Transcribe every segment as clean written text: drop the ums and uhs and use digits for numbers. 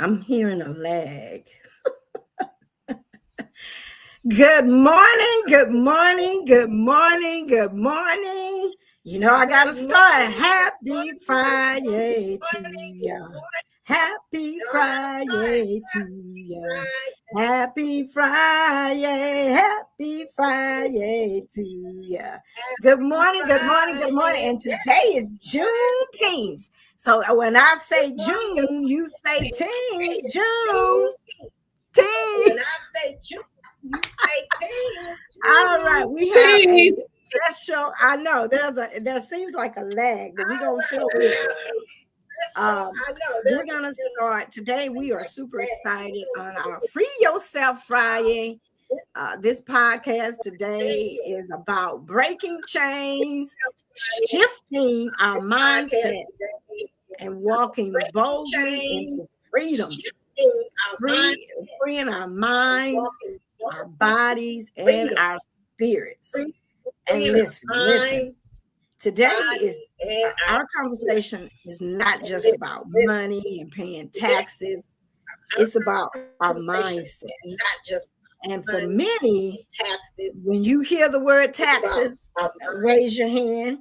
I'm hearing a lag. Good morning, good morning, good morning, good morning. You know I gotta start. Happy Friday to ya. Happy Friday to ya. Happy Friday, happy Friday to ya. Good morning, good morning, good morning. And today is Juneteenth. So when I say June, you say teen, June, teen. All right, we have a special. I know there seems like a lag, but we're gonna flow with it. We're gonna start today. We are super excited on our Free Yourself Friday. This podcast today is about breaking chains, shifting our mindset, and walking boldly into freedom. Freeing our minds, our bodies, and our spirits. And listen. Today is our conversation is not just about money and paying taxes. It's about our mindset. And for many, when you hear the word taxes, raise your hand.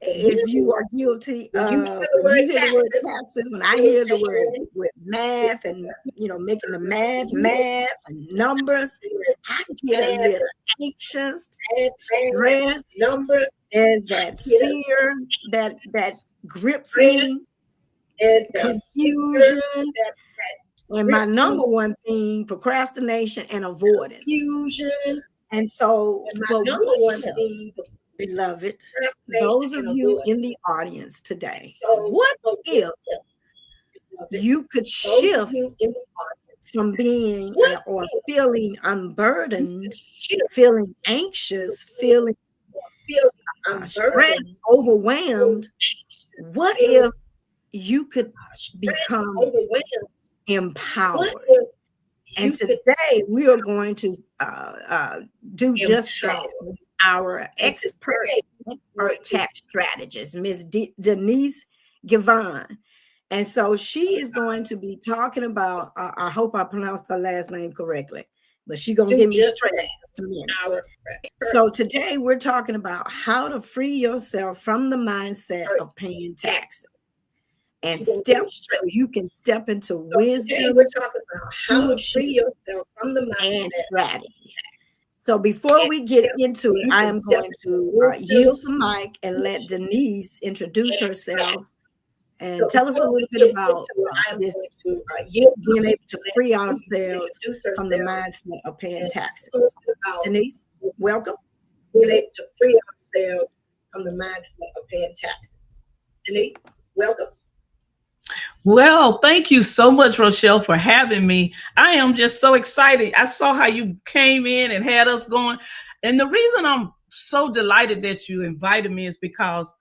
If you are guilty of, when you hear the word taxes, when I hear the word with math and, making the math and numbers, I get a little anxious, stressed. There's that fear that grips me, confusion, and my number one thing, procrastination and avoidance. And so, but what if, beloved, those of you in the audience today, what if you could shift from being or feeling unburdened, feeling anxious, feeling stressed, overwhelmed? What if you could become empowered? And today we are going to do just that with our expert tax strategist, Ms. Denise Givon. And so she is going to be talking about, I hope I pronounced her last name correctly, but she's going to give me straight in a minute. So today we're talking about how to free yourself from the mindset of paying taxes and steps so you can step into wisdom, stewardship, and strategy. So before we get into it, I am going to yield the mic and let Denise introduce herself and tell us a little bit about this, being able to free ourselves from the mindset of paying taxes. Denise, welcome. Being able to free ourselves from the mindset of paying taxes. Denise, welcome. Well, thank you so much, Rochelle, for having me. I am just so excited. I saw how you came in and had us going. And the reason I'm so delighted that you invited me is because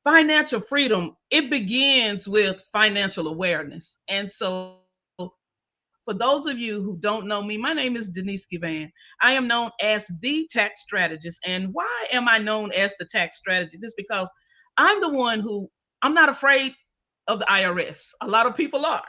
financial freedom, it begins with financial awareness. And so for those of you who don't know me, my name is Denise Givon. I am known as the tax strategist. And why am I known as the tax strategist? It's because I'm the one I'm not afraid of the IRS. A lot of people are.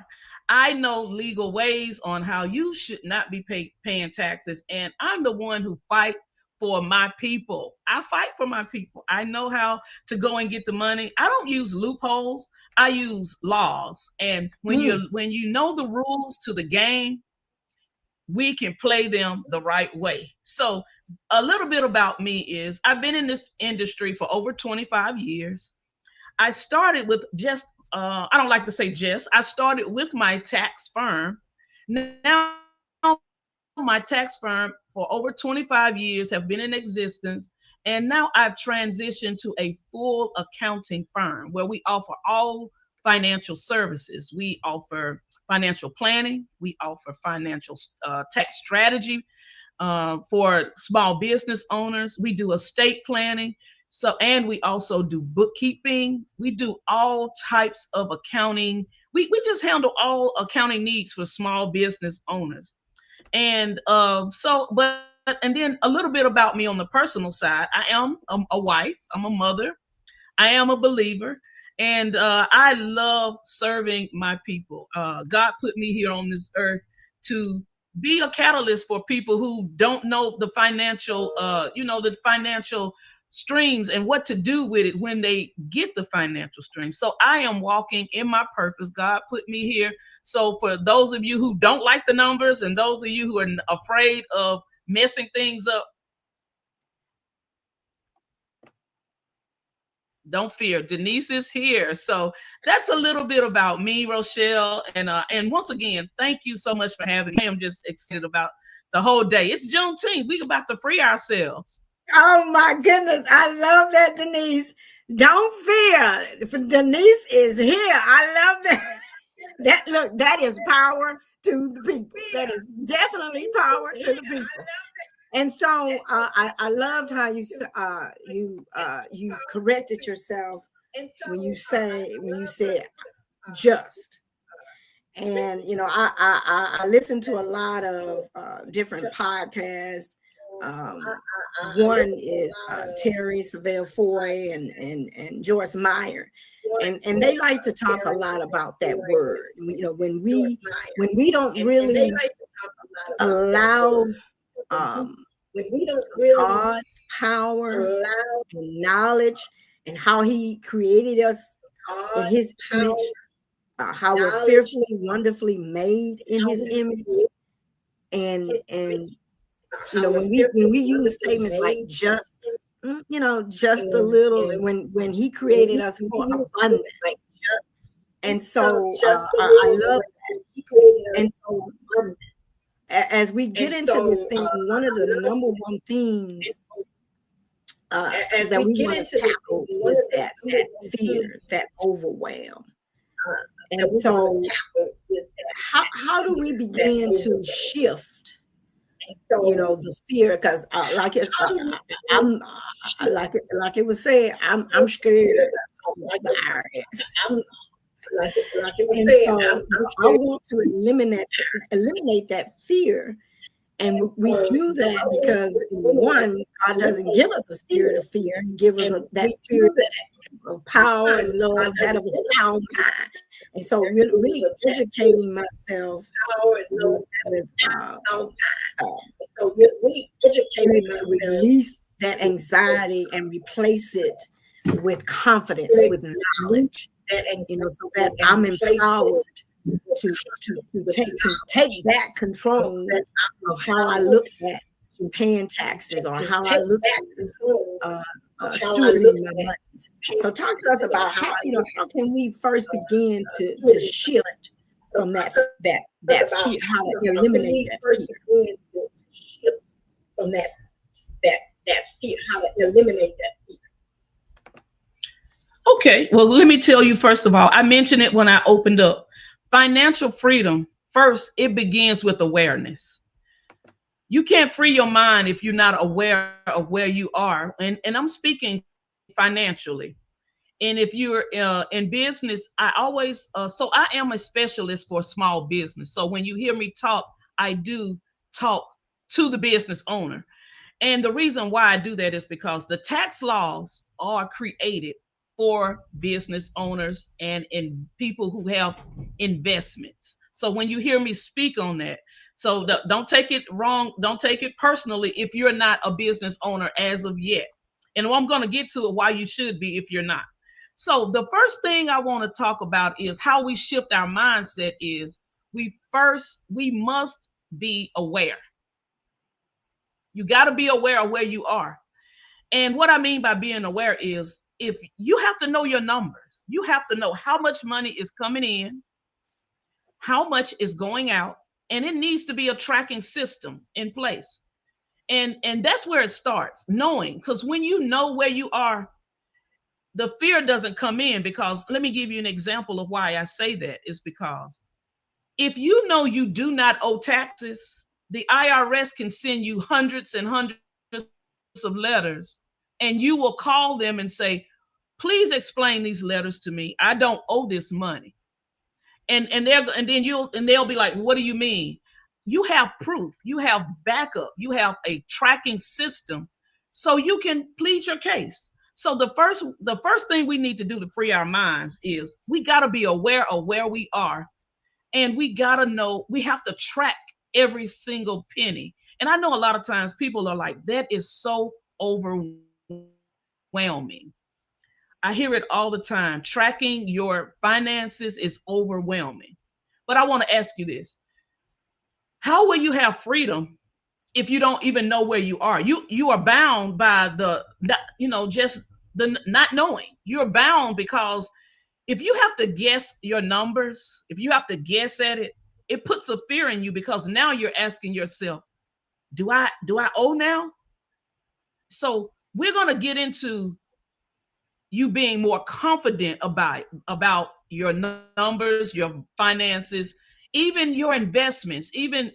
I know legal ways on how you should not be paying taxes. And I'm the one who fight for my people. I fight for my people. I know how to go and get the money. I don't use loopholes. I use laws. And when you know the rules to the game, we can play them the right way. So a little bit about me is I've been in this industry for over 25 years. I started with I don't like to say I started with my tax firm. Now my tax firm for over 25 years have been in existence. And now I've transitioned to a full accounting firm where we offer all financial services. We offer financial planning. We offer financial tax strategy for small business owners. We do estate planning. And we also do bookkeeping. We do all types of accounting. We just handle all accounting needs for small business owners. And and then a little bit about me on the personal side. I am a wife. I'm a mother. I am a believer. And I love serving my people. God put me here on this earth to be a catalyst for people who don't know the financial, the financial streams and what to do with it when they get the financial streams. So I am walking in my purpose. God put me here. So for those of you who don't like the numbers and those of you who are afraid of messing things up, don't fear. Denise is here. So that's a little bit about me, Rochelle. And once again, thank you so much for having me. I'm just excited about the whole day. It's Juneteenth. We're about to free ourselves. Oh my goodness. I love that, Denise. Don't fear. Denise is here. I love that. That is power to the people. That is definitely power to the people. And so I loved how you corrected yourself when you said just. And I listened to a lot of different podcasts. One is Terry Savelle Foy and Joyce Meyer, and they like to talk a lot about that word. When we don't really allow God's power and knowledge and how He created us in His image, how we're fearfully, wonderfully made in His image, and when we use statements like just a little, when He created us for abundance, and so I love that. And so as we get into this thing, one of the number one themes that we want to tackle is that fear, that overwhelm. And so how do we begin to shift, the fear? Because like it was said, I'm scared of the IRS. I want to eliminate that fear, and we do that because, one, God doesn't give us a spirit of fear; He gives us that spirit of power and love, that of a sound mind. And so, really educating myself release that anxiety and replace it with confidence, with knowledge. So that I'm empowered to take back control of how I look at paying taxes or how I look at stewarding my money. So talk to us about how can we first begin to shift from that fear, how to eliminate that fear. From that fear, how to eliminate that fear. Okay, well, let me tell you, first of all, I mentioned it when I opened up. Financial freedom, first, it begins with awareness. You can't free your mind if you're not aware of where you are. And I'm speaking financially. And if you're in business, I am a specialist for small business. So when you hear me talk, I do talk to the business owner. And the reason why I do that is because the tax laws are created for business owners and in people who have investments. So when you hear me speak on that, so don't take it wrong. Don't take it personally if you're not a business owner as of yet. And I'm going to get to it why you should be if you're not. So the first thing I want to talk about is how we shift our mindset is we must be aware. You got to be aware of where you are. And what I mean by being aware is if you have to know your numbers, you have to know how much money is coming in, how much is going out, and it needs to be a tracking system in place. And that's where it starts, knowing, because when you know where you are, the fear doesn't come in. Because let me give you an example of why I say that is because if you know you do not owe taxes, the IRS can send you hundreds and hundreds of letters, and you will call them and say, please explain these letters to me. I don't owe this money. And they'll be like, what do you mean? You have proof, you have backup, you have a tracking system, so you can plead your case. So the first thing we need to do to free our minds is we got to be aware of where we are, and we got to know, we have to track every single penny. And I know a lot of times people are like, that is so overwhelming. I hear it all the time. Tracking your finances is overwhelming. But I want to ask you this. How will you have freedom if you don't even know where you are? You are bound by just the not knowing. You're bound because if you have to guess your numbers, if you have to guess at it, it puts a fear in you, because now you're asking yourself, do I owe now? So we're going to get into you being more confident about your numbers, your finances, even your investments, even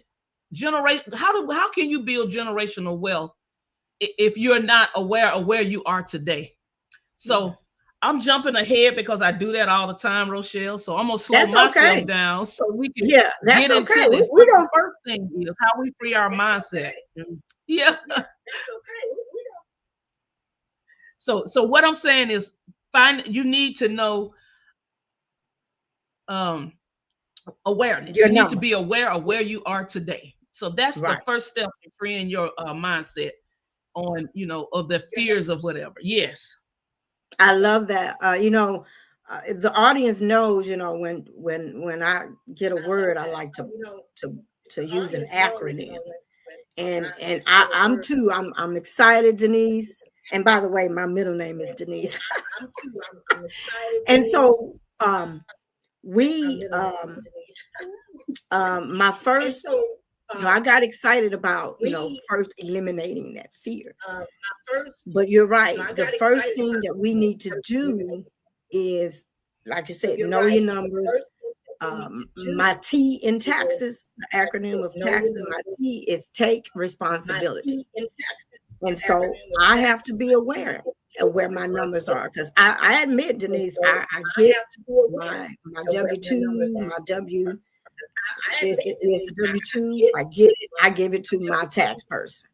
generate. How can you build generational wealth if you're not aware of where you are today? So I'm jumping ahead because I do that all the time, Rochelle. So I'm gonna slow myself down so we can get into this. The first thing is how we free our mindset. Yeah. That's okay. So what I'm saying is, you need to know awareness. You need to be aware of where you are today. So that's the first step in freeing your mindset on, of the fears of whatever. Yes. I love that. The audience knows, when I get a word, I like to use an acronym. And I'm too. I'm excited, Denise. And by the way, my middle name is Denise. And so my first, I got excited about, first eliminating that fear. But you're right. The first thing that we need to do is, like you said, know your numbers. My T in taxes, the acronym of taxes, my T is take responsibility. And so I have to be aware of where my numbers are, because I admit, Denise, I get my W-2, my W is the W-2. I get it. I give it to my tax person.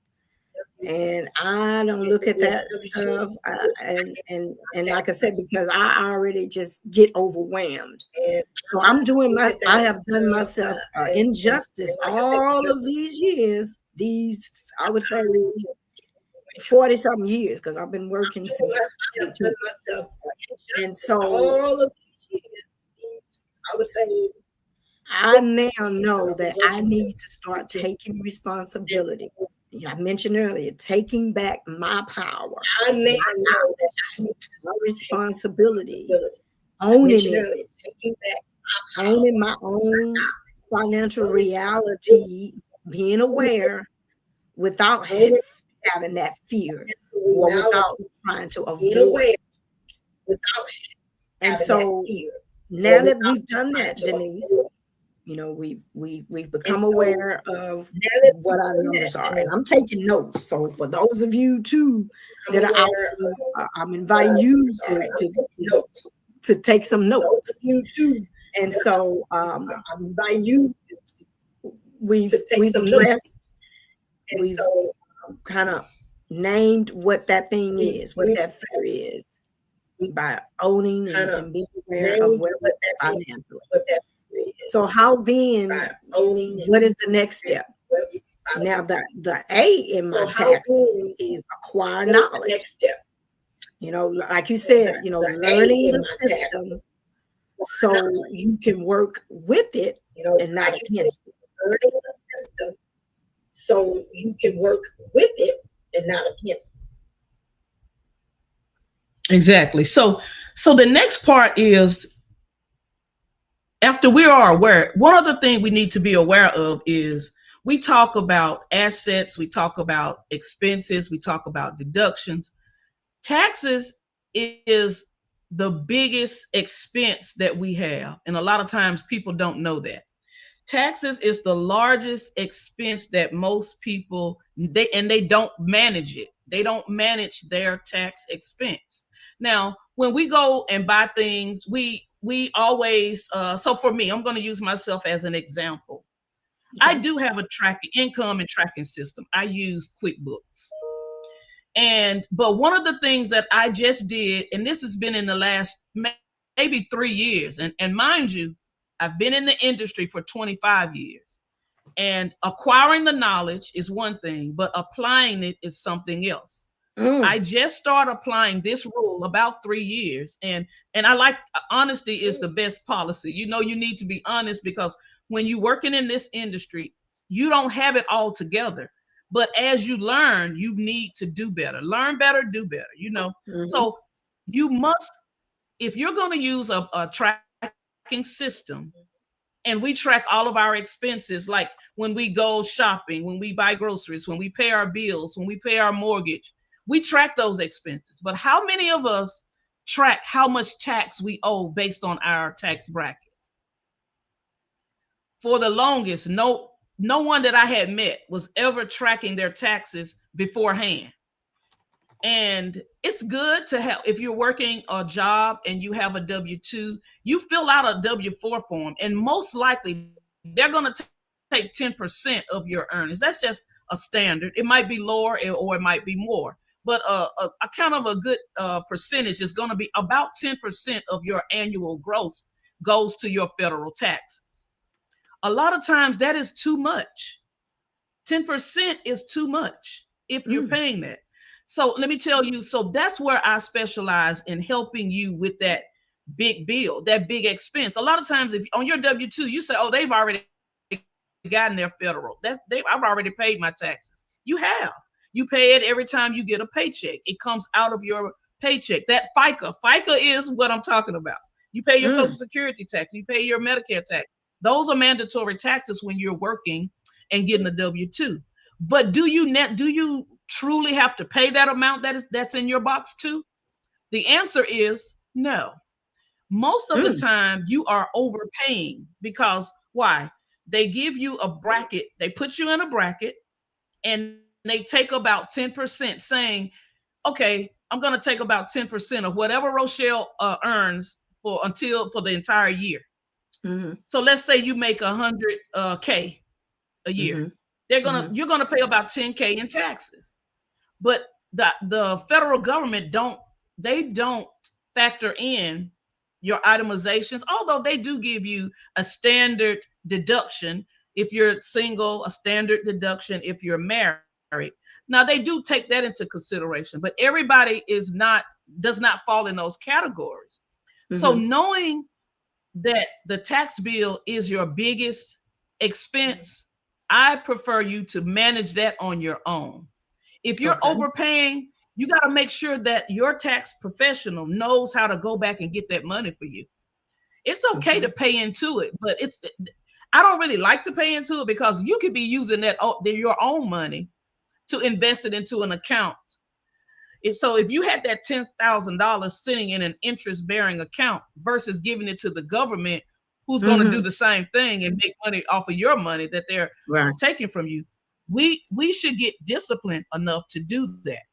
And I don't look at that stuff, and like I said, because I already just get overwhelmed. So I have done myself injustice all of these years. I would say 40 something years, because I've been working since. And so all of these years, I would say, I now know that I need to start taking responsibility. I mentioned earlier, taking back my power. I now know that I need my responsibility, owning it, owning my own financial reality, being aware without having that fear, or without trying to avoid. And so now that we've done that, Denise, we've become aware of what our numbers are, and I'm taking notes. So for those of you too that are out there, I'm inviting you to take some notes. And so I'm inviting you. We've addressed, we've kind of named what that thing is, what that fear is, by owning and being aware of where that financial. So how then, what is the next step? Now the A in my tax is acquire knowledge. Like you said, learning the system so you can work with it and not against it. Learning the system so you can work with it and not against it. Exactly. So the next part is, after we are aware, one other thing we need to be aware of is, we talk about assets, we talk about expenses, we talk about deductions. Taxes is the biggest expense that we have. And a lot of times people don't know that. Taxes is the largest expense that most people, they don't manage it. They don't manage their tax expense. Now, when we go and buy things, we always, so for me, I'm going to use myself as an example. Okay. I do have a income and tracking system. I use QuickBooks. But one of the things that I just did, and this has been in the last maybe 3 years, and mind you, I've been in the industry for 25 years. And acquiring the knowledge is one thing, but applying it is something else. I just started applying this rule about 3 years, and I like, honesty is the best policy. You know, you need to be honest, because when you're working in this industry, you don't have it all together. But as you learn, you need to do better. Learn better, do better, you know. So you must, if you're going to use a tracking system, and we track all of our expenses, like when we go shopping, when we buy groceries, when we pay our bills, when we pay our mortgage, we track those expenses. But how many of us track how much tax we owe based on our tax bracket? For the longest, no one that I had met was ever tracking their taxes beforehand. And it's good to have, if you're working a job and you have a W-2, you fill out a W-4 form, and most likely they're going to take 10% of your earnings. That's just a standard. It might be lower or it might be more, but a kind of a good percentage is going to be about 10% of your annual gross goes to your federal taxes. A lot of times that is too much. 10% is too much if you're paying that. So let me tell you, so that's where I specialize in helping you with that big bill, that big expense. A lot of times, if on your W-2, you say, oh, they've already gotten their federal. I've already paid my taxes. You have. You pay it every time you get a paycheck. It comes out of your paycheck. That FICA is what I'm talking about. You pay your Social Security tax. You pay your Medicare tax. Those are mandatory taxes when you're working and getting a W-2. But do you truly have to pay that amount that's in your box too? The answer is no. Most of the time you are overpaying, because why? They give you a bracket, they put you in a bracket, and they take about 10%, saying, okay, I'm going to take about 10% of whatever Rochelle earns for the entire year. So let's say you make $100K a year. You're gonna pay about $10K in taxes. But the federal government don't factor in your itemizations, although they do give you a standard deduction if you're single, a standard deduction if you're married. Now they do take that into consideration, but everybody does not fall in those categories. So knowing that the tax bill is your biggest expense, I prefer you to manage that on your own. If you're overpaying, you got to make sure that your tax professional knows how to go back and get that money for you. It's okay to pay into it, but I don't really like to pay into it, because you could be using your own money to invest it into an account. If you had that $10,000 sitting in an interest-bearing account versus giving it to the government, who's going to do the same thing and make money off of your money that they're taking from you, we should get disciplined enough to do that.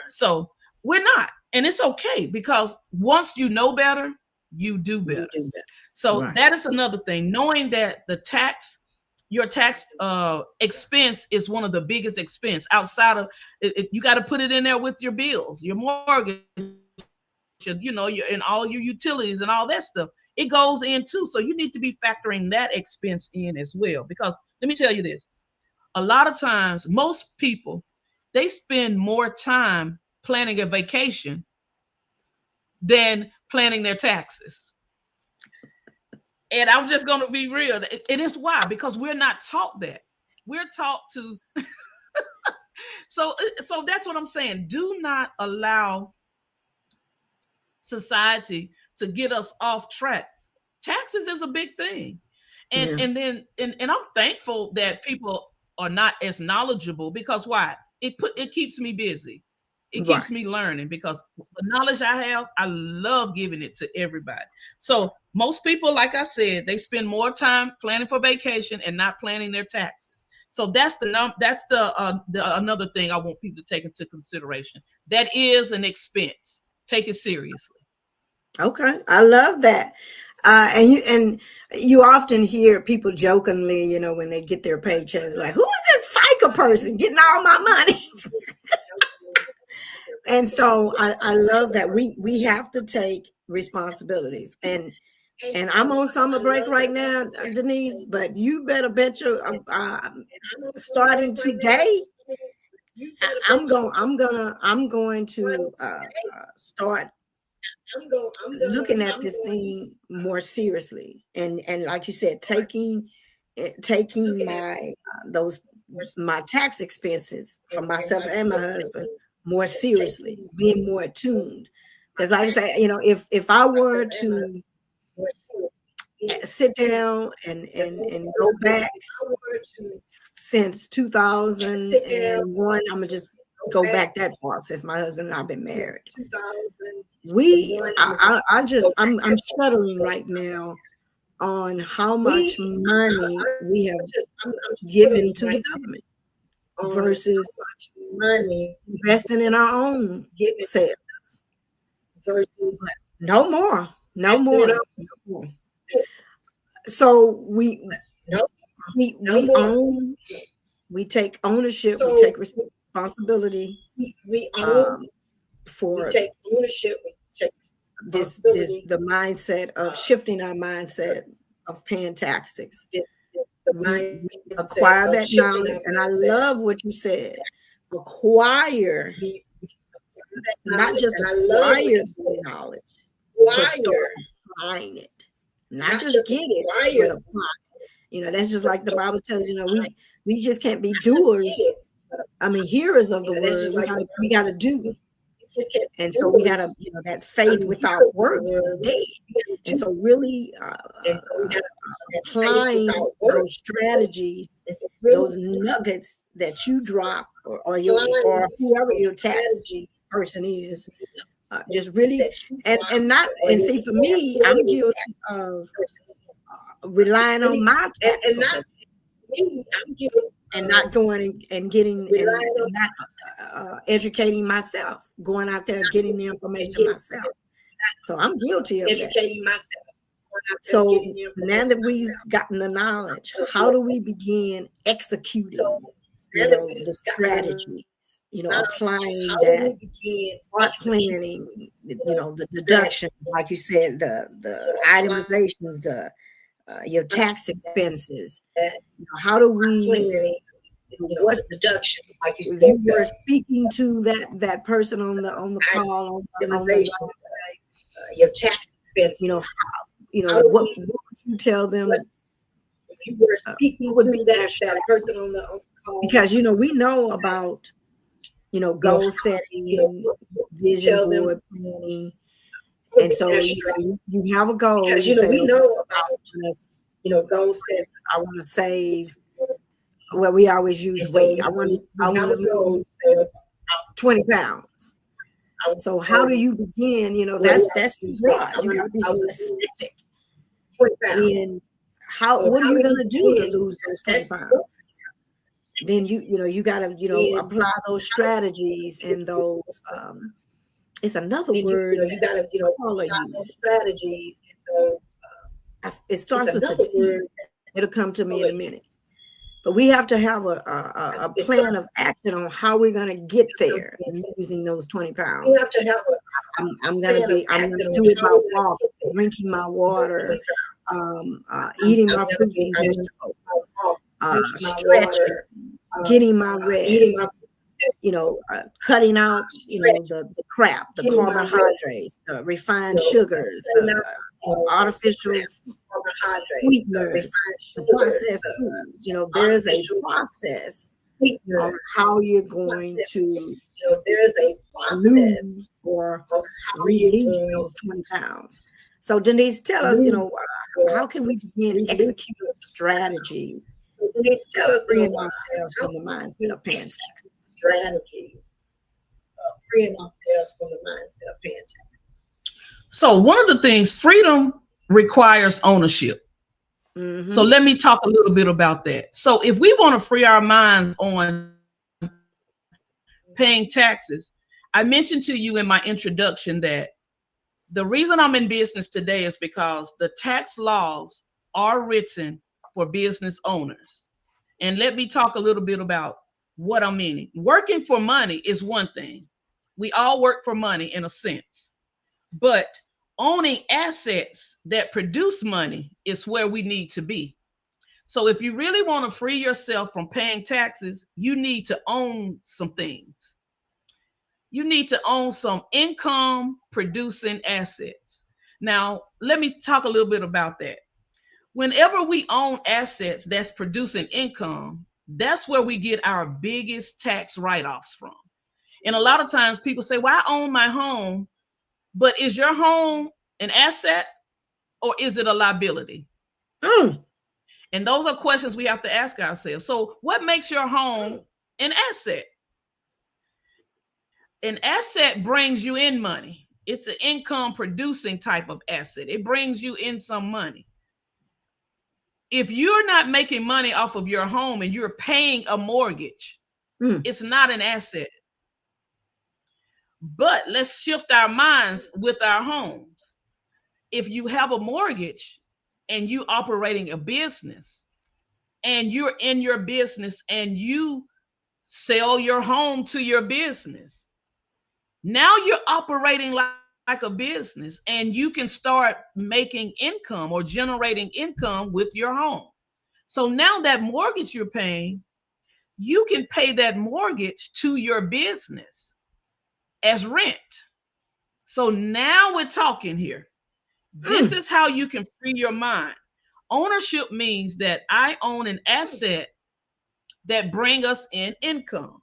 So we're not, and it's okay, because once you know better, you do better. So that is another thing, knowing that your tax expense is one of the biggest expense outside of it. You got to put it in there with your bills, your mortgage, and all your utilities and all that stuff. It goes in too. So you need to be factoring that expense in as well. Because let me tell you this, a lot of times, most people, they spend more time planning a vacation than planning their taxes. And I'm just going to be real. It is why, because we're not taught that. We're taught to. So that's what I'm saying. Do not allow society to get us off track. Taxes is a big thing. And I'm thankful that people are not as knowledgeable, because why? It keeps me busy. It keeps me learning, because the knowledge I have, I love giving it to everybody. So most people, like I said, they spend more time planning for vacation and not planning their taxes. So that's another thing I want people to take into consideration. That is an expense. Take it seriously. Okay, I love that. And you often hear people jokingly, when they get their paychecks, like, who is this FICA person getting all my money? And so I love that we have to take responsibilities. And I'm on summer break right now, Denise, but you better bet you starting today, I'm going to start looking at this thing more seriously, and like you said, taking my my tax expenses for myself and my husband more seriously, being more attuned. Because like I say, if I were to sit down and go back since 2001, I'm gonna just go back that far since my husband and I've been married. I'm shuddering right now on how much money we have given to the government versus investing in our own selves. No more. So we own, we take ownership, we take responsibility for the mindset of shifting our mindset of paying taxes. We acquire that knowledge, and I love what you said. Acquire, not just acquire the knowledge, but start applying it. Not just get it, but apply it. That's just like the Bible tells we just can't be doers. I mean, hearers of the word. We gotta do. And so we gotta, that faith without works is dead. And so really applying those strategies, those nuggets that you drop, or whoever your tax person is, just really and see, for me, I'm guilty of relying on my tax and not going and getting and not educating myself, going out there getting the information myself. So I'm guilty of educating myself. So now that we've gotten the knowledge, how do we begin executing, the strategies, applying that, art planning, the deduction, like you said, the itemizations, your tax expenses. How do we? What's deduction? Like you said, you were speaking to that person on the call on your tax expenses. What would you tell them? If you were speaking would be that person on the call, because we know about goal setting, vision board planning. And so you have a goal. Because we know about goal setting. I want to save. Well, we always use weight. I want to lose 20 pounds. So how do you begin? That's broad. You got to be specific. And what are you going to do to lose those 20 pounds? Then you got to apply those strategies and those. It's another word. You got to follow those strategies and those. It starts with a T. It'll come to me in a minute. But we have to have a plan of action on how we're going to get there using those 20 pounds. We have to have I'm going to do it by walking, drinking my water, eating my fruits and vegetables, stretching, getting my rest, cutting out, the crap, the carbohydrates, the refined sugars, the artificial sweeteners, the processed foods. There is a process on how you're going to lose or release those 20 pounds. So Denise, tell us, how can we begin to execute a strategy? Denise, tell us, freeing ourselves from the mindset of paying taxes. Strategy, freeing ourselves from the mindset of paying taxes. So one of the things, freedom requires ownership. Mm-hmm. So let me talk a little bit about that. So if we want to free our minds on paying taxes, I mentioned to you in my introduction that the reason I'm in business today is because the tax laws are written for business owners. And let me talk a little bit about what I'm meaning. Working for money is one thing. We all work for money in a sense, but owning assets that produce money is where we need to be. So if you really want to free yourself from paying taxes, you need to own some things. You need to own some income producing assets. Now, let me talk a little bit about that. Whenever we own assets that's producing income, that's where we get our biggest tax write-offs from. And a lot of times people say, well, I own my home, but is your home an asset or is it a liability? And those are questions we have to ask ourselves. So what makes your home an asset? An asset brings you in money. It's an income producing type of asset. It brings you in some money. If you're not making money off of your home and you're paying a mortgage, it's not an asset. But let's shift our minds with our homes. If you have a mortgage and you operating a business and you're in your business and you sell your home to your business, now you're operating like a business and you can start making income or generating income with your home. So now that mortgage you're paying, you can pay that mortgage to your business as rent. So now we're talking here. This is how you can free your mind. Ownership means that I own an asset that bring us in income.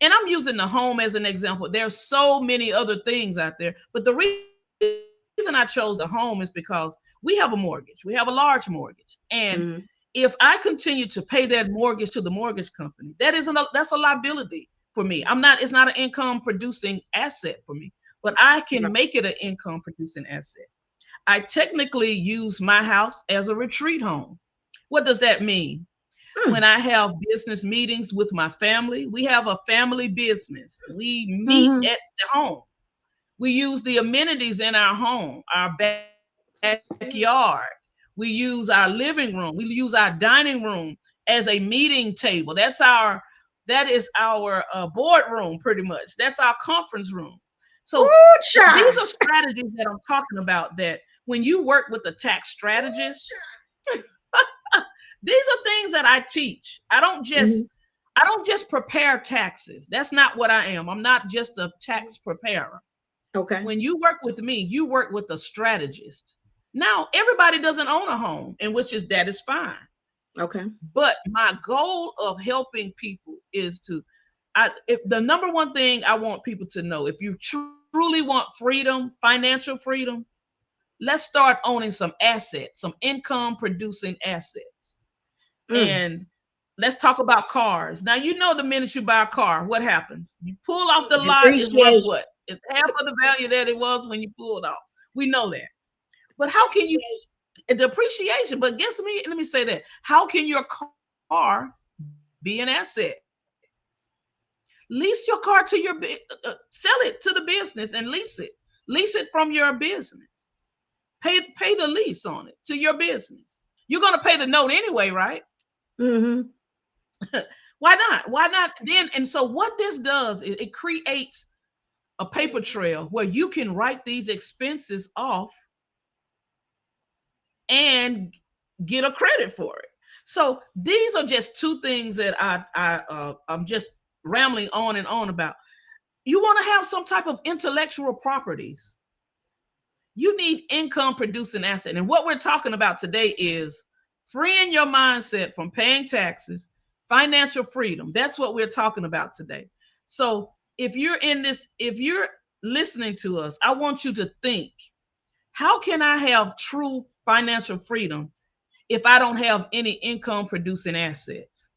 And I'm using the home as an example. There's so many other things out there, but the reason I chose the home is because we have a mortgage. We have a large mortgage. And if I continue to pay that mortgage to the mortgage company, that's a liability for me. It's not an income producing asset for me, but I can make it an income producing asset. I technically use my house as a retreat home. What does that mean? When I have business meetings with my family, we have a family business. We meet at the home. We use the amenities in our home, our backyard. We use our living room. We use our dining room as a meeting table. That is our boardroom, pretty much. That's our conference room. So these are strategies that I'm talking about, that when you work with a tax strategist, these are things that I teach. I don't just prepare taxes. That's not what I am. I'm not just a tax preparer. Okay. When you work with me, you work with a strategist. Now, everybody doesn't own a home, and that is fine. Okay. But my goal of helping people is the number one thing I want people to know, if you truly want freedom, financial freedom, let's start owning some assets, some income producing assets. And let's talk about cars. Now, the minute you buy a car, what happens? You pull off the lot, it's worth what? It's half of the value that it was when you pulled off. We know that. But how can you, depreciation, but let me say that. How can your car be an asset? Lease your car to sell it to the business and lease it. Lease it from your business. Pay the lease on it to your business. You're going to pay the note anyway, right? Why not then? And so what this does is it creates a paper trail where you can write these expenses off and get a credit for it. So these are just two things that I'm just rambling on and on about. You want to have some type of intellectual properties. You need income producing asset. And what we're talking about today is freeing your mindset from paying taxes, financial freedom. That's what we're talking about today. So if you're listening to us, I want you to think, how can I have true financial freedom if I don't have any income producing assets?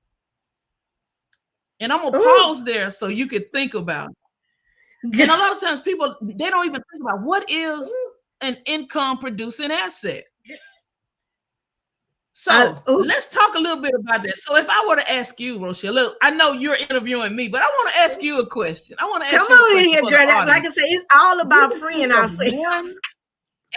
And I'm gonna pause there so you could think about it. And a lot of times people, they don't even think about what is an income producing asset. So let's talk a little bit about that. So if I were to ask you, Rochelle, look, I know you're interviewing me, but I want to ask you a question. I want to ask Come you a on question in here, girl. Like I say, it's all about freeing ourselves. One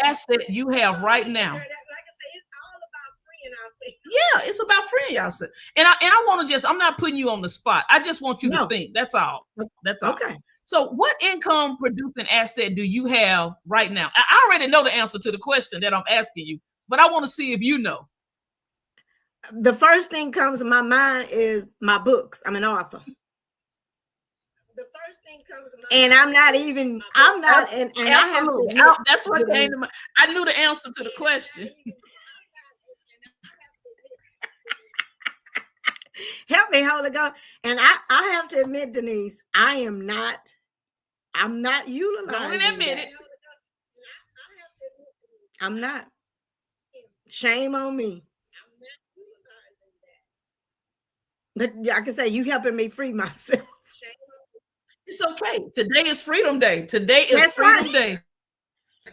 asset you have right now. Like I say, it's all about freeing ourselves. Yeah, it's about freeing yourself. And I want to I'm not putting you on the spot. I just want you to think. That's all. That's all. Okay. So what income producing asset do you have right now? I already know the answer to the question that I'm asking you, but I want to see if you know. The first thing comes to my mind is my books. I'm an author. The first thing comes to mind, and I'm not, and Absolutely. I have to admit, That's what came to mind. I knew the answer to the question. Help me, Holy Ghost. And I have to admit, Denise, I'm not utilizing Don't admit it. I'm not. Shame on me. But I can say you helping me free myself. It's okay. Today is Freedom Day. Today is That's Freedom right. Day.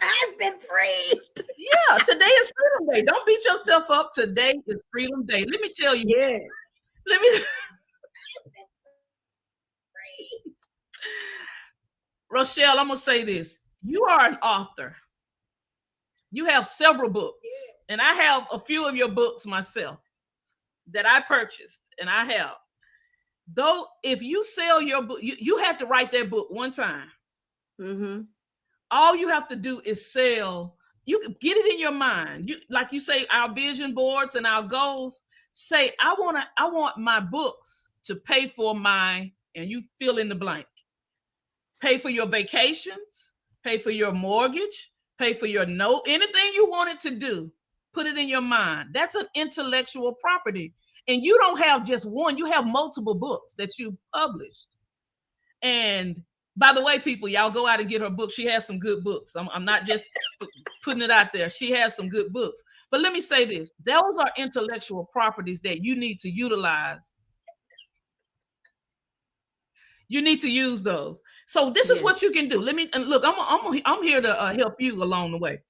I've been freed. Yeah, today is Freedom Day. Don't beat yourself up. Today is Freedom Day. Let me tell you. Yes. Let me. Rochelle, I'm gonna say this. You are an author. You have several books, and I have a few of your books myself that I purchased, and I have. Though, if you sell your book, you have to write that book one time. Mm-hmm. All you have to do is sell. You can get it in your mind. You, like you say, our vision boards and our goals. Say, I want my books to pay for my, and you fill in the blank. Pay for your vacations, pay for your mortgage, pay for your note, anything you want it to do, put it in your mind. That's an intellectual property. And you don't have just one, you have multiple books that you published. And by the way, people, y'all go out and get her book. She has some good books. I'm not just putting it out there. She has some good books. But let me say this. Those are intellectual properties that you need to utilize. You need to use those. So this is what you can do. Let me, and look, I'm here to help you along the way.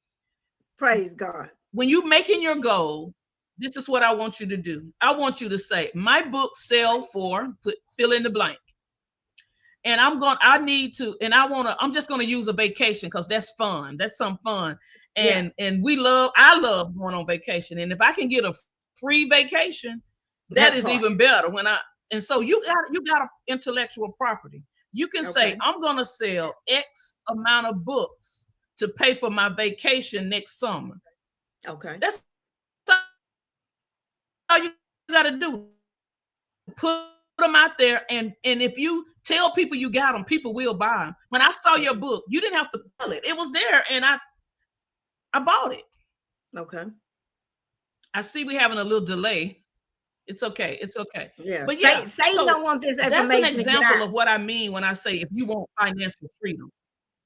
Praise God. When you're making your goals, this is what I want you to do. I want you to say, my books sell for, fill in the blank. And I'm just going to use a vacation because that's fun. That's some fun. And I love going on vacation. And if I can get a free vacation, that is even better. And so you got an intellectual property. You can say, I'm going to sell X amount of books to pay for my vacation next summer. Okay. That's all you got to do. Put them out there. And if you tell people you got them, people will buy them. When I saw your book, you didn't have to sell it. It was there and I bought it. Okay. I see we having a little delay. It's okay. It's okay. Yeah. But Satan don't want this information. That's an example of what I mean when I say if you want financial freedom.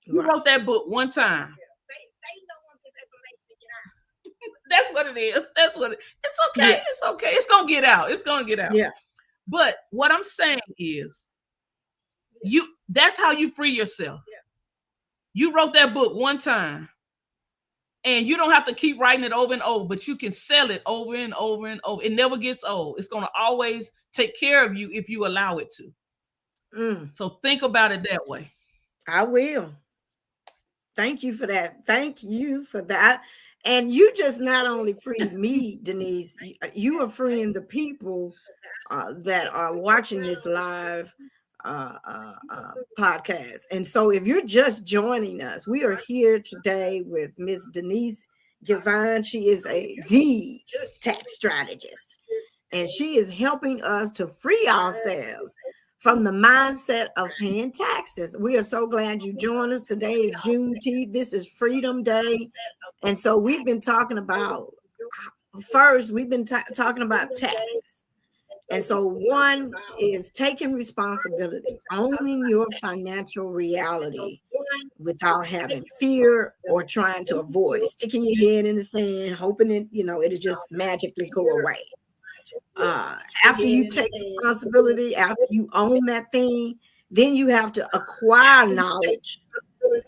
You wrote that book one time. Satan don't want this information to get out. That's what it is. That's what it's okay. Yeah. It's okay. It's gonna get out. It's gonna get out. Yeah. But what I'm saying is that's how you free yourself. Yeah. You wrote that book one time. And you don't have to keep writing it over and over, but you can sell it over and over and over. It never gets old. It's going to always take care of you if you allow it to. So think about it that way. I will. Thank you for that. Thank you for that. And you just not only freed me, Denise, you are freeing the people that are watching this live podcast. And so if you're just joining us, we are here today with Miss Denise Givine. She is the tax strategist, and she is helping us to free ourselves from the mindset of paying taxes. We are so glad you joined us. Today is Juneteenth. This is Freedom Day. And so we've been talking about, first, we've been talking about taxes. And so one is taking responsibility, owning your financial reality without having fear or trying to avoid it, sticking your head in the sand, hoping it'll just magically go away. After you take responsibility, after you own that thing, then you have to acquire knowledge.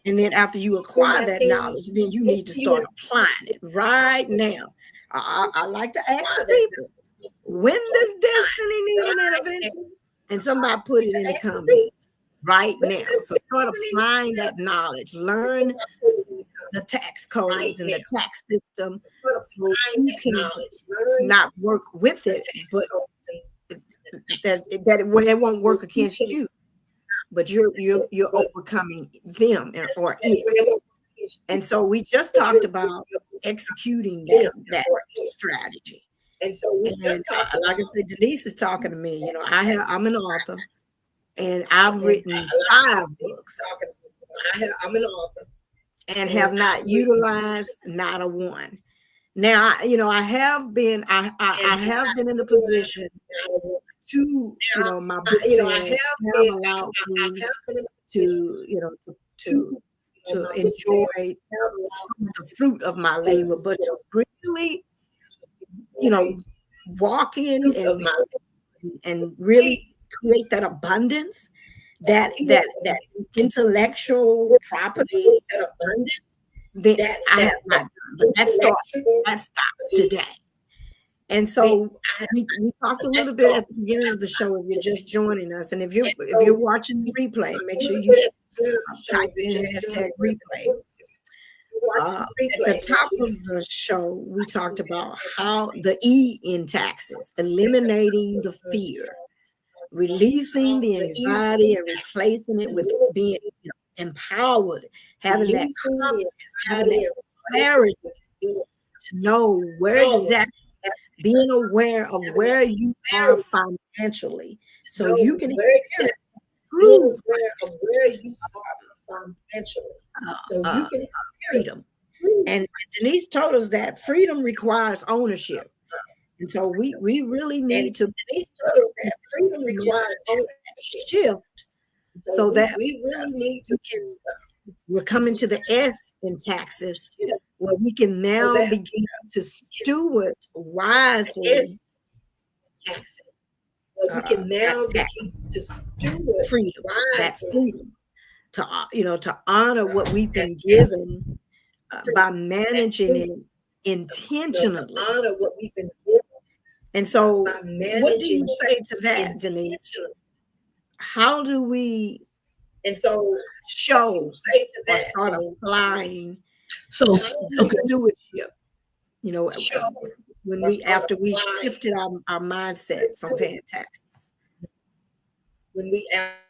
And then after you acquire that knowledge, then you need to start applying it right now. I like to ask the people, when does destiny need an intervention? And somebody put it in the comments right now. So start applying that knowledge. Learn the tax codes and the tax system so you can not work with it, but that it won't work against you. but you're overcoming them or it. And so we just talked about executing that strategy. And so we And like I said, Denise is talking to me. You know, I'm an author, and I've written 5 books. I'm an author, and have not utilized not a one. Now, you know, I have been in a position to, you know, my book sales have allowed me to, you know, to enjoy some of the fruit of my labor, but to really, you know, walk in and really create that abundance, that intellectual property, that I have not done. But that stops today. And so we talked a little bit at the beginning of the show. If you're just joining us, and if you're watching the replay, make sure you type in #replay. At the top of the show, we talked about how the E in taxes, eliminating the fear, releasing the anxiety, and replacing it with being empowered, having that confidence, having that clarity to know where exactly, being aware of where you are financially, so you can improve freedom. And Denise told us that freedom requires ownership. And so we really need to shift, so that we really need to we're coming to the S in taxes, where we can now begin to steward wisely freedom, that freedom to, you know, to honor what we've been given by managing it intentionally. And so what do you say to that, Denise? How do we show or start applying stewardship? You know, after we shifted our mindset from paying taxes.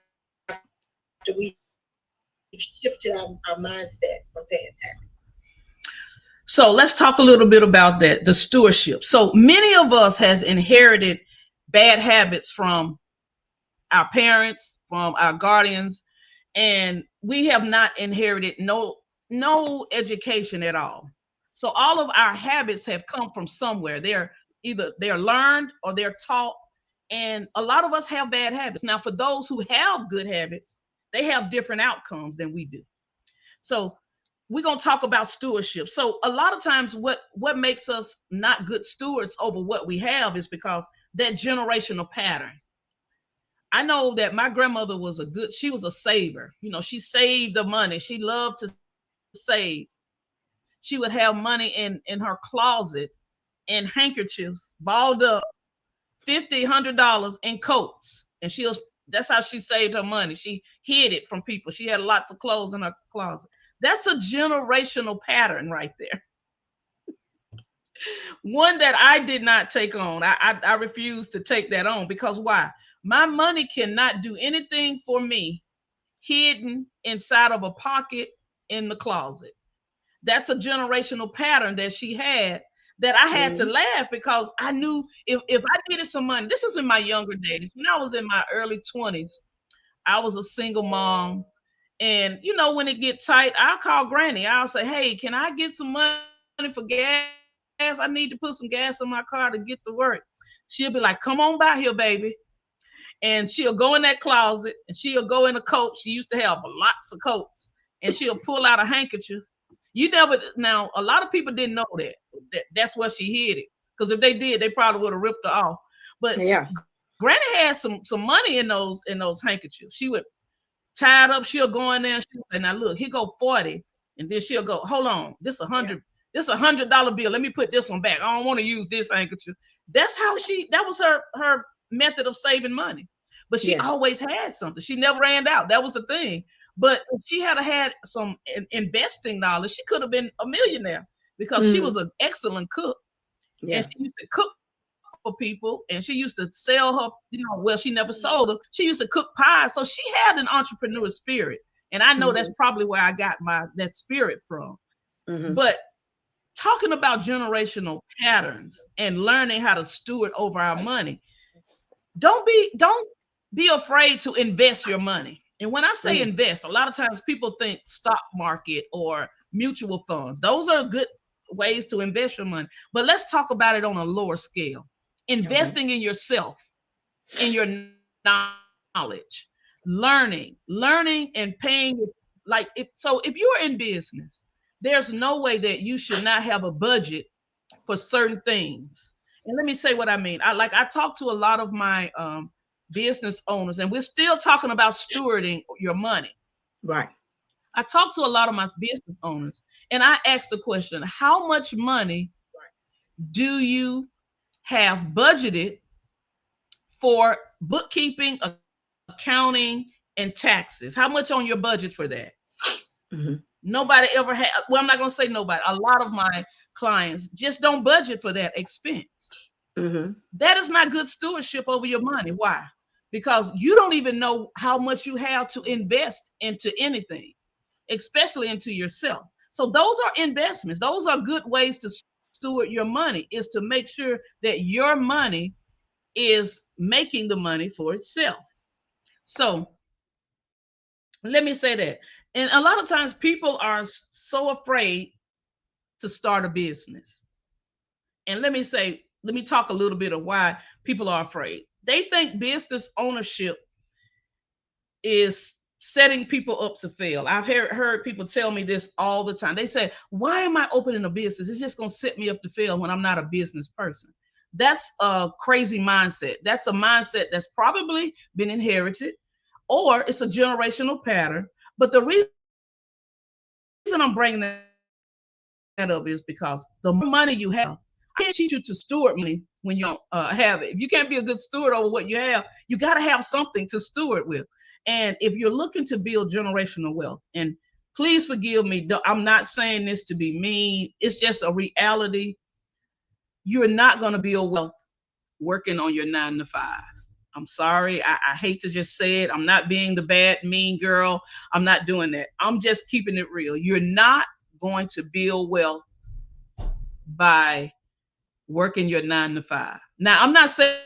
After we shifted our mindset from paying taxes. So let's talk a little bit about that, the stewardship. So many of us has inherited bad habits from our parents, from our guardians, and we have not inherited no education at all. So all of our habits have come from somewhere. They're learned or they're taught, and a lot of us have bad habits. Now, for those who have good habits, they have different outcomes than we do. So we're going to talk about stewardship. So a lot of times what makes us not good stewards over what we have is because that generational pattern. I know that my grandmother she was a saver. You know, she saved the money. She loved to save. She would have money in her closet in handkerchiefs, balled up, $50, $100 in coats. And that's how she saved her money. She hid it from people. She had lots of clothes in her closet. That's a generational pattern right there. One that I did not take on. I refused to take that on, because why? My money cannot do anything for me hidden inside of a pocket in the closet. That's a generational pattern that she had, that I had to laugh, because I knew if I needed some money, this is in my younger days. When I was in my early 20s, I was a single mom. And, you know, when it gets tight, I'll call Granny. I'll say, hey, can I get some money for gas? I need to put some gas in my car to get to work. She'll be like, come on by here, baby. And she'll go in that closet and she'll go in a coat. She used to have lots of coats, and she'll pull out a handkerchief. Now, a lot of people didn't know that's where she hid it. Because if they did, they probably would have ripped her off. But yeah, Granny had some money in those handkerchiefs. She would tie it up. She'll go in there and she'll say, now look, here go 40. And then she'll go, hold on, this $100. This $100 bill. Let me put this one back. I don't want to use this handkerchief. That's how that was her method of saving money. But she always had something. She never ran out. That was the thing. But if she had some investing knowledge, she could have been a millionaire, because she was an excellent cook. And she used to cook for people, and she used to sell her, well, she never sold them. She used to cook pies. So she had an entrepreneur spirit. And I know that's probably where I got that spirit from. But talking about generational patterns and learning how to steward over our money, don't be afraid to invest your money. And when I say invest, a lot of times people think stock market or mutual funds. Those are good ways to invest your money. But let's talk about it on a lower scale. Investing in yourself, in your knowledge, learning and paying. If you're in business, there's no way that you should not have a budget for certain things. And let me say what I mean. I talk to a lot of my business owners, and we're still talking about stewarding your money. Right. I talk to a lot of my business owners, and I ask the question, how much money do you have budgeted for bookkeeping, accounting, and taxes? How much on your budget for that? Nobody ever had. Well, I'm not going to say nobody. A lot of my clients just don't budget for that expense. That is not good stewardship over your money. Why? Because you don't even know how much you have to invest into anything, especially into yourself. So those are investments. Those are good ways to steward your money, is to make sure that your money is making the money for itself. So let me say that. And a lot of times people are so afraid to start a business. And let me talk a little bit of why people are afraid. They think business ownership is setting people up to fail. I've heard people tell me this all the time. They say, why am I opening a business? It's just going to set me up to fail when I'm not a business person. That's a crazy mindset. That's a mindset that's probably been inherited, or it's a generational pattern. But the reason I'm bringing that up is because the more money you have, I can't teach you to steward money when you don't have it. If you can't be a good steward over what you have, you got to have something to steward with. And if you're looking to build generational wealth, and please forgive me, I'm not saying this to be mean. It's just a reality. You're not going to build wealth working on your 9 to 5. I'm sorry. I hate to just say it. I'm not being the bad, mean girl. I'm not doing that. I'm just keeping it real. You're not going to build wealth by working your 9 to 5. Now, I'm not saying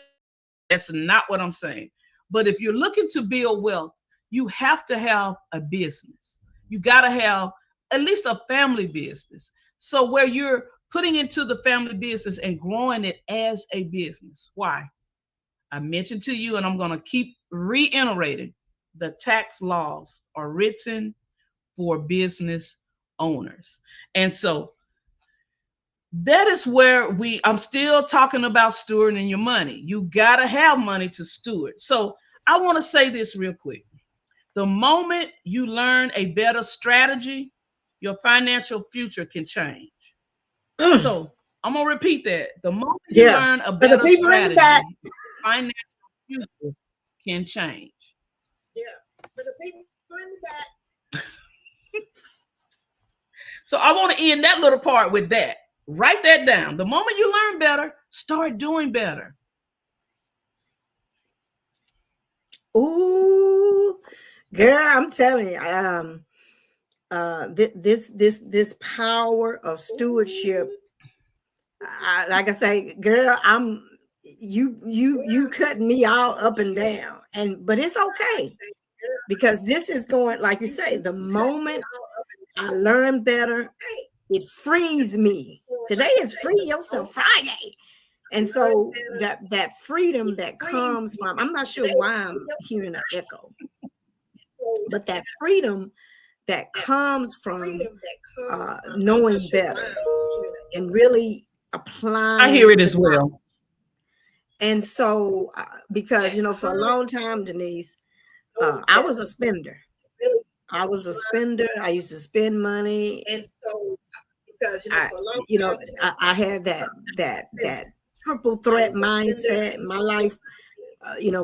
that's not what I'm saying. But if you're looking to build wealth, you have to have a business. You got to have at least a family business. So where you're putting into the family business and growing it as a business. Why? I mentioned to you, and I'm going to keep reiterating, the tax laws are written for business owners. And so that is where I'm still talking about stewarding your money. You got to have money to steward. So I want to say this real quick. The moment you learn a better strategy, your financial future can change. So I'm going to repeat that. The moment you learn a better strategy, financial future can change. Yeah. For the people in the back. So I want to end that little part with that. Write that down. The moment you learn better, start doing better. Ooh, girl, I'm telling you, this power of stewardship. Like I say, girl, you cutting me all up and down, but it's okay, because this is going, like you say, the moment I learn better, it frees me. Today is Free Yourself Friday. And so that freedom that comes from, I'm not sure why I'm hearing an echo, but that freedom that comes from knowing better and really applying. I hear it as well. And so, because, for a long time, Denise, I was a spender. I used to spend money. And so, because, I had that triple threat mindset. My life,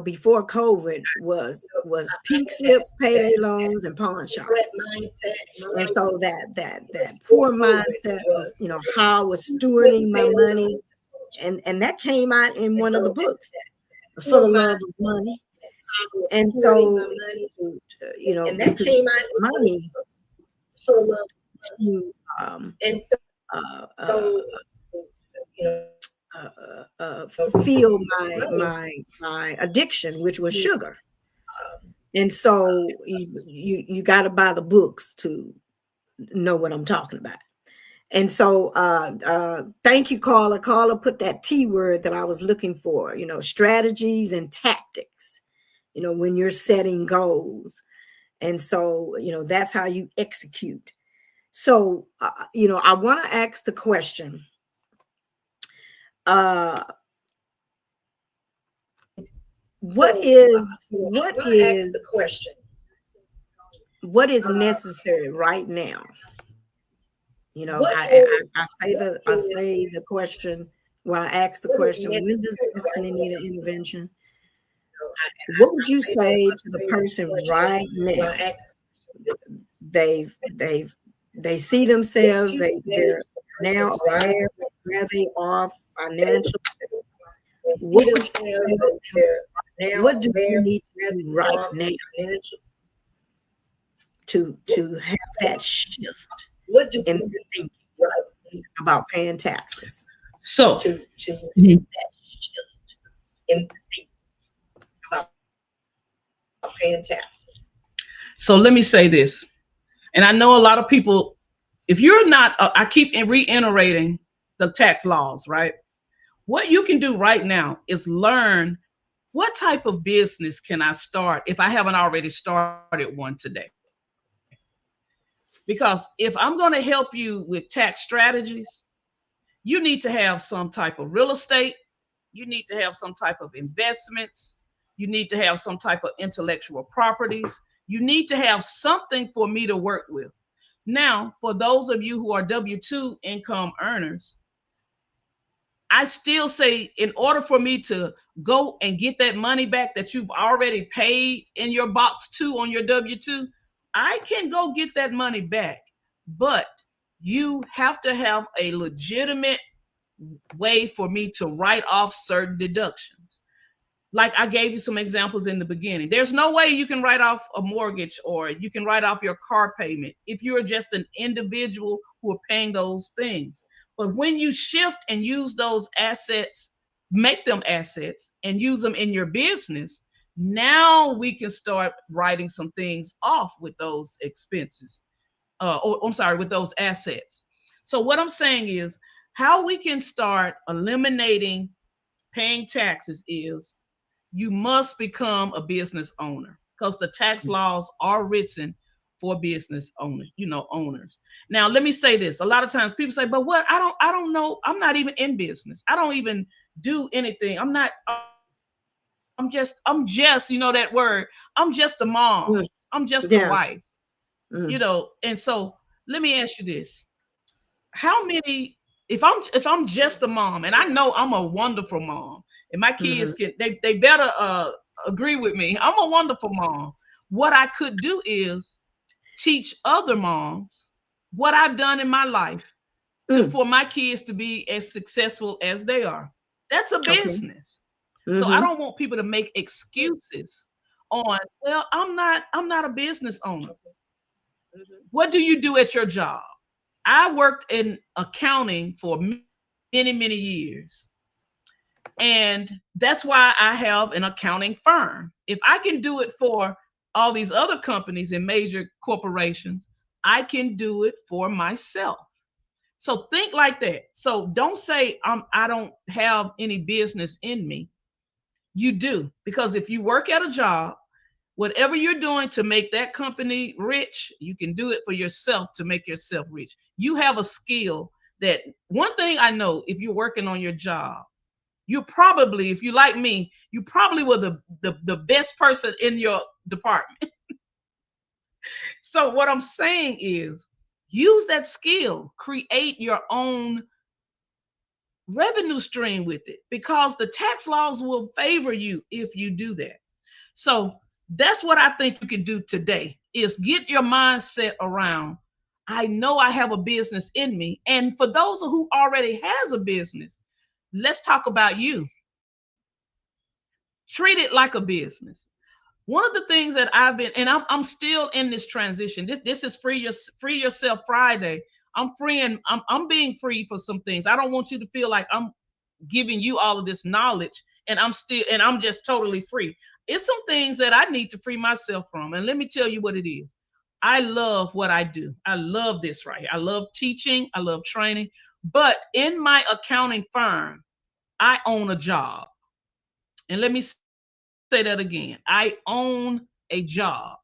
before COVID was pink slips, payday loans, and pawn shops. And so that poor mindset of, how I was stewarding my money and that came out in one of the books, For For the my Love of Money. And hoarding so, my money, you know, and that because came out in money for love. to And so, uh, uh, so you know, feel money, my addiction, which was sugar. And so you got to buy the books to know what I'm talking about. And so thank you, Carla. Carla put that T word that I was looking for, you know, strategies and tactics, you know, when you're setting goals. And so, you know, that's how you execute. So, you know, I want to ask the question, uh, what is the question, what is necessary right now? You know, what I say the question, when I ask the question, when does destiny need an intervention? What would you say to the person right now? They see themselves, they're now aware of where they are financially. What would you tell them? What do you need to do right now to have that shift in their thinking about paying taxes? So, to that shift in about paying taxes. so let me say this, and I know a lot of people, if you're not, I keep reiterating the tax laws, right? What you can do right now is learn what type of business can I start if I haven't already started one today. Because if I'm going to help you with tax strategies, you need to have some type of real estate, you need to have some type of investments, you need to have some type of intellectual properties, you need to have something for me to work with. Now, for those of you who are W-2 income earners, I still say, in order for me to go and get that money back that you've already paid in your box 2 on your W-2, I can go get that money back. But you have to have a legitimate way for me to write off certain deductions. Like I gave you some examples in the beginning. There's no way you can write off a mortgage or you can write off your car payment if you're just an individual who are paying those things. But when you shift and use those assets, make them assets and use them in your business, now we can start writing some things off with those expenses. With those assets. So what I'm saying is how we can start eliminating paying taxes is you must become a business owner because the tax laws are written for business owners, owners. Now, let me say this. A lot of times people say, but what? I don't know. I'm not even in business. I don't even do anything. I'm just, that word. I'm just a mom. I'm just a wife, and so let me ask you this. How many, if I'm just a mom, and I know I'm a wonderful mom, and my kids can they better agree with me. I'm a wonderful mom. What I could do is teach other moms what I've done in my life for my kids to be as successful as they are. That's a business. So I don't want people to make excuses on, well, I'm not a business owner. What do you do at your job? I worked in accounting for many, many years. And that's why I have an accounting firm. If I can do it for all these other companies and major corporations, I can do it for myself. So think like that. So don't say I don't have any business in me. You do, because if you work at a job, whatever you're doing to make that company rich, you can do it for yourself to make yourself rich. You have a skill that, one thing I know, if you're working on your job, you probably, if you like me, you probably were the best person in your department. So what I'm saying is use that skill, create your own revenue stream with it, because the tax laws will favor you if you do that. So that's what I think you can do today, is get your mindset around, I know I have a business in me. And for those who already has a business, let's talk about you. Treat it like a business. One of the things that I've been, and I'm still in this transition. This is Free Yourself Friday. I'm being free for some things. I don't want you to feel like I'm giving you all of this knowledge and I'm just totally free. It's some things that I need to free myself from. And let me tell you what it is. I love what I do. I love this right here. I love teaching. I love training. But in my accounting firm, I own a job. And let me say that again. I own a job.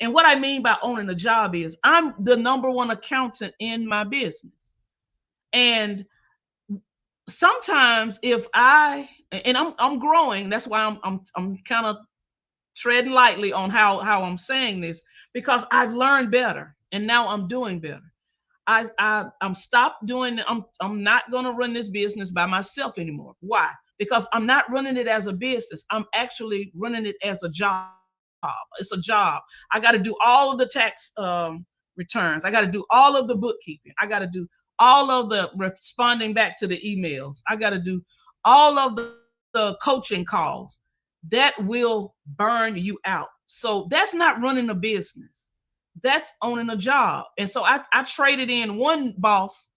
And what I mean by owning a job is I'm the number one accountant in my business. And sometimes if I'm growing, that's why I'm kind of treading lightly on how I'm saying this, because I've learned better and now I'm doing better. I'm stopped doing. I'm not going to run this business by myself anymore. Why? Because I'm not running it as a business. I'm actually running it as a job. It's a job. I got to do all of the tax returns. I got to do all of the bookkeeping. I got to do all of the responding back to the emails. I got to do all of the coaching calls. That will burn you out. So that's not running a business. That's owning a job. And so I traded in one boss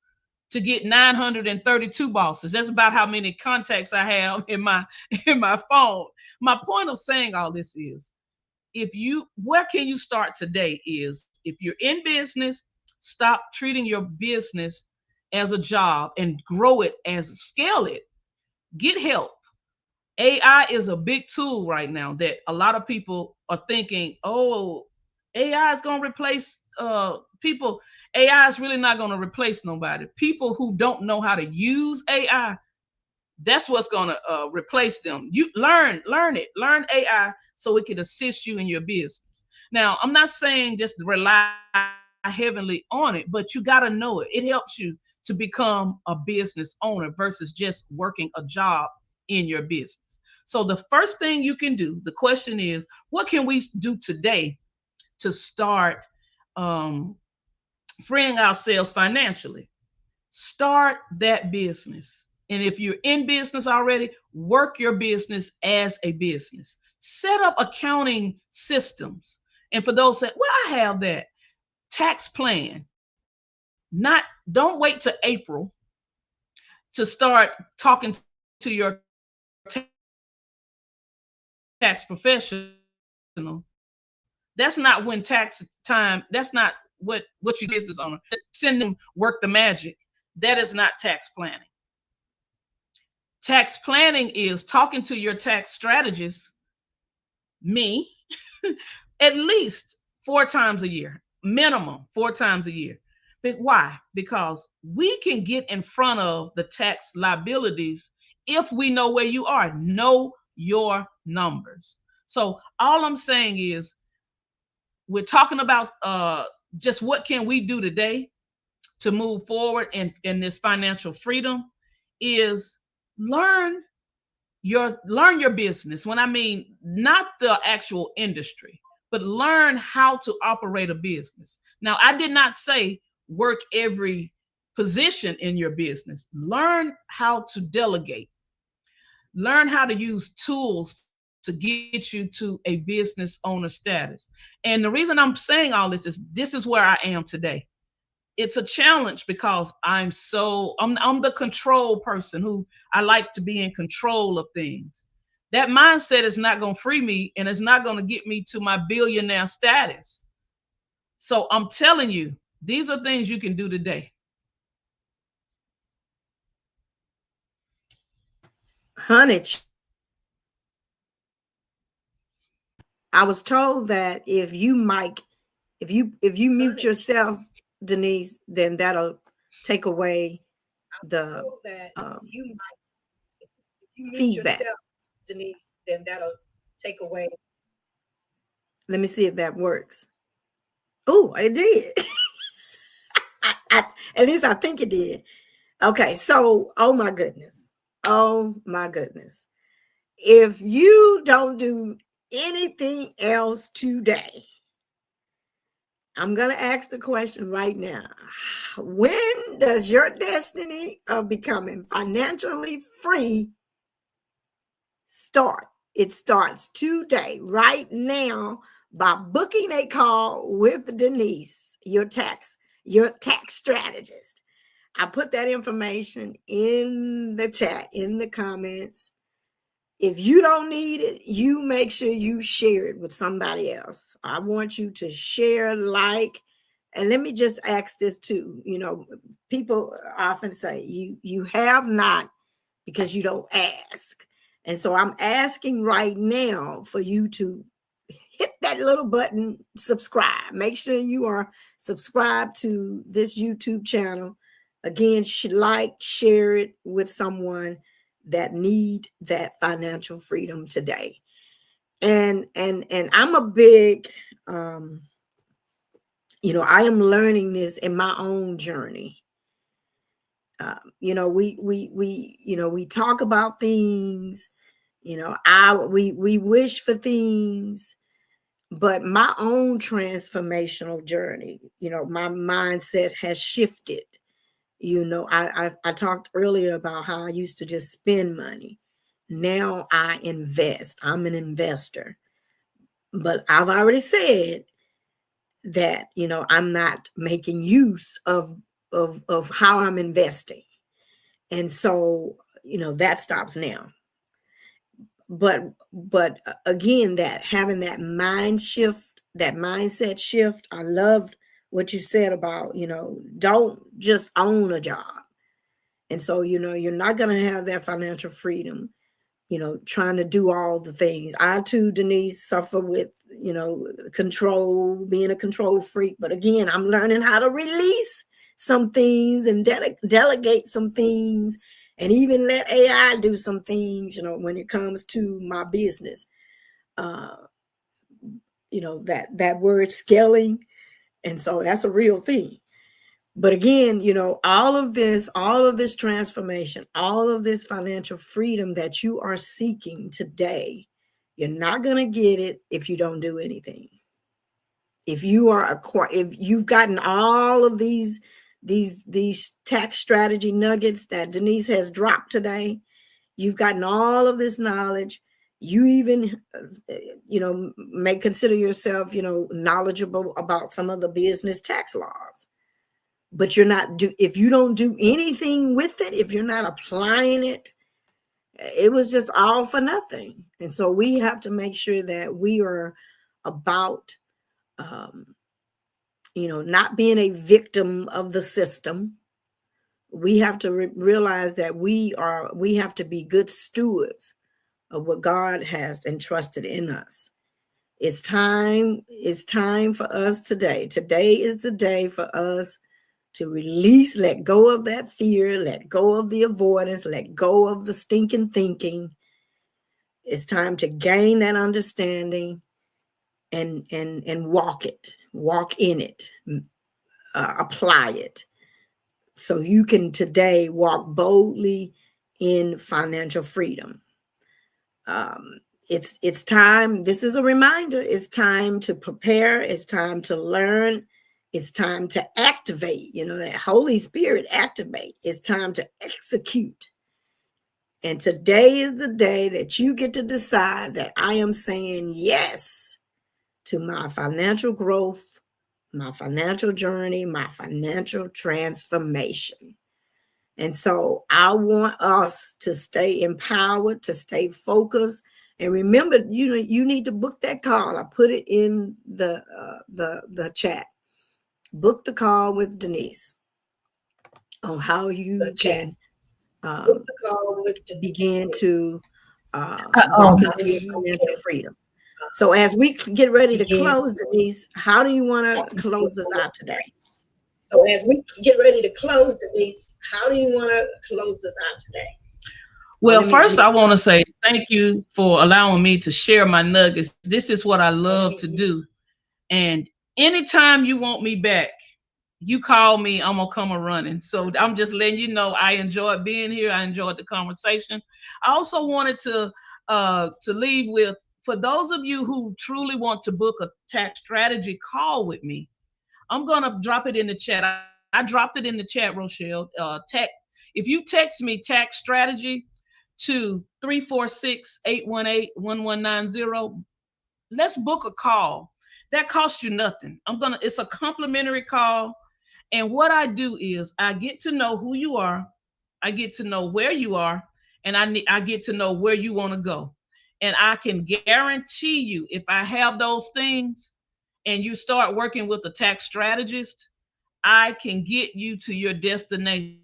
to get 932 bosses. That's about how many contacts I have in my phone. My point of saying all this is, where can you start today is, if you're in business, stop treating your business as a job and grow it scale it. Get help. AI is a big tool right now that a lot of people are thinking, oh, AI is going to replace people. AI is really not going to replace nobody. People who don't know how to use AI, that's what's going to replace them. You learn AI so it can assist you in your business. Now, I'm not saying just rely heavily on it, but you got to know it. It helps you to become a business owner versus just working a job in your business. So the first thing you can do, the question is, what can we do today to start freeing ourselves financially? Start that business. And if you're in business already, work your business as a business. Set up accounting systems. And for those that, well, I have that tax plan. Don't wait till April to start talking to your tax professional. That's not when tax time. That's not what you business owner. Send them work the magic. That is not tax planning. Tax planning is talking to your tax strategist, me, at least 4 times a year, minimum 4 times a year. But why? Because we can get in front of the tax liabilities if we know where you are. Know your numbers. So all I'm saying is, we're talking about just what can we do today to move forward in this financial freedom is learn your business. When I mean not the actual industry, but learn how to operate a business. Now, I did not say work every position in your business. Learn how to delegate. Learn how to use tools to get you to a business owner status. And the reason I'm saying all this is where I am today. It's a challenge because I'm the control person who I like to be in control of things. That mindset is not going to free me, and it's not going to get me to my billionaire status. So I'm telling you, these are things you can do today. Honey, I was told that if you mute yourself, Denise, then that'll take away the feedback. Denise, then that'll take away. Let me see if that works. Oh, it did. At least I think it did. Okay, so oh my goodness. If you don't do anything else today, I'm going to ask the question right now. When does your destiny of becoming financially free start? It starts today, right now, by booking a call with Denise, your tax strategist. I put that information in the chat, in the comments. If you don't need it, you make sure you share it with somebody else. I want you to share, like, and let me just ask this too. You know, people often say you have not because you don't ask. And so I'm asking right now for you to hit that little button, subscribe. Make sure you are subscribed to this YouTube channel. Again, like, share it with someone that need that financial freedom today. And I'm a big, you know, I am learning this in my own journey. You know, we talk about things, you know, we wish for things, but my own transformational journey, you know, my mindset has shifted. You know, I talked earlier about how I used to just spend money. Now I invest. I'm an investor. But I've already said that, you know, I'm not making use of how I'm investing. And so, you know, that stops now. But again, that having that mindset shift, I loved what you said about, you know, don't just own a job. And so, you know, you're not going to have that financial freedom, you know, trying to do all the things. I too, Denise, suffer with, you know, control, being a control freak. But again, I'm learning how to release some things and delegate some things, and even let AI do some things, you know, when it comes to my business. You know, that word scaling. And so that's a real thing. But again, you know, all of this transformation, all of this financial freedom that you are seeking today, you're not going to get it if you don't do anything. If you've gotten all of these tax strategy nuggets that Denise has dropped today, you've gotten all of this knowledge. You even, you know, may consider yourself, you know, knowledgeable about some of the business tax laws. But if you don't do anything with it, if you're not applying it, it was just all for nothing. And so we have to make sure that we are about, you know, not being a victim of the system. We have to realize that we have to be good stewards of what God has entrusted in us. It's time for us today. Today is the day for us to release, let go of that fear, let go of the avoidance, let go of the stinking thinking. It's time to gain that understanding and walk in it, apply it. So you can today walk boldly in financial freedom. It's time. This is a reminder. It's time to prepare. It's time to learn. It's time to activate, you know, that Holy Spirit activate. It's time to execute. And today is the day that you get to decide that I am saying yes to my financial growth, my financial journey, my financial transformation. And so I want us to stay empowered, to stay focused. And remember, you know, you need to book that call. I put it in the chat. Book the call with Denise on how you can begin to walk into financial freedom. So as we get ready to close, Denise, how do you want to close us out today? So as we get ready to close, Denise, how do you want to close us out today? Well, first I want to say thank you for allowing me to share my nuggets. This is what I love to do. And anytime you want me back, you call me, I'm gonna come a running. So I'm just letting you know I enjoyed being here. I enjoyed the conversation. I also wanted to leave with, for those of you who truly want to book a tax strategy call with me, I'm gonna drop it in the chat. I dropped it in the chat, Rochelle. If you text me tax strategy to 346-818-1190, let's book a call. That costs you nothing. It's a complimentary call. And what I do is I get to know who you are, I get to know where you are, and I get to know where you want to go. And I can guarantee you, if I have those things and you start working with a tax strategist, I can get you to your destination.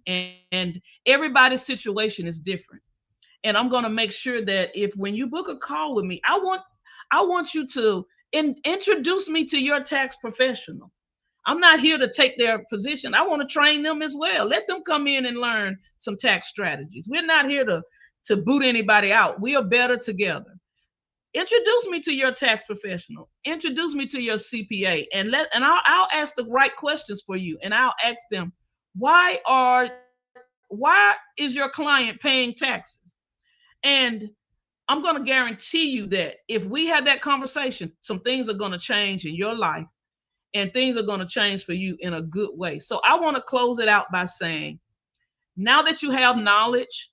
And everybody's situation is different. And I'm going to make sure that when you book a call with me, I want you to introduce me to your tax professional. I'm not here to take their position. I want to train them as well. Let them come in and learn some tax strategies. We're not here to boot anybody out. We are better together. Introduce me to your tax professional. Introduce me to your CPA, and I'll ask the right questions for you. And I'll ask them, why is your client paying taxes? And I'm going to guarantee you that if we have that conversation, some things are going to change in your life, and things are going to change for you in a good way. So I want to close it out by saying, now that you have knowledge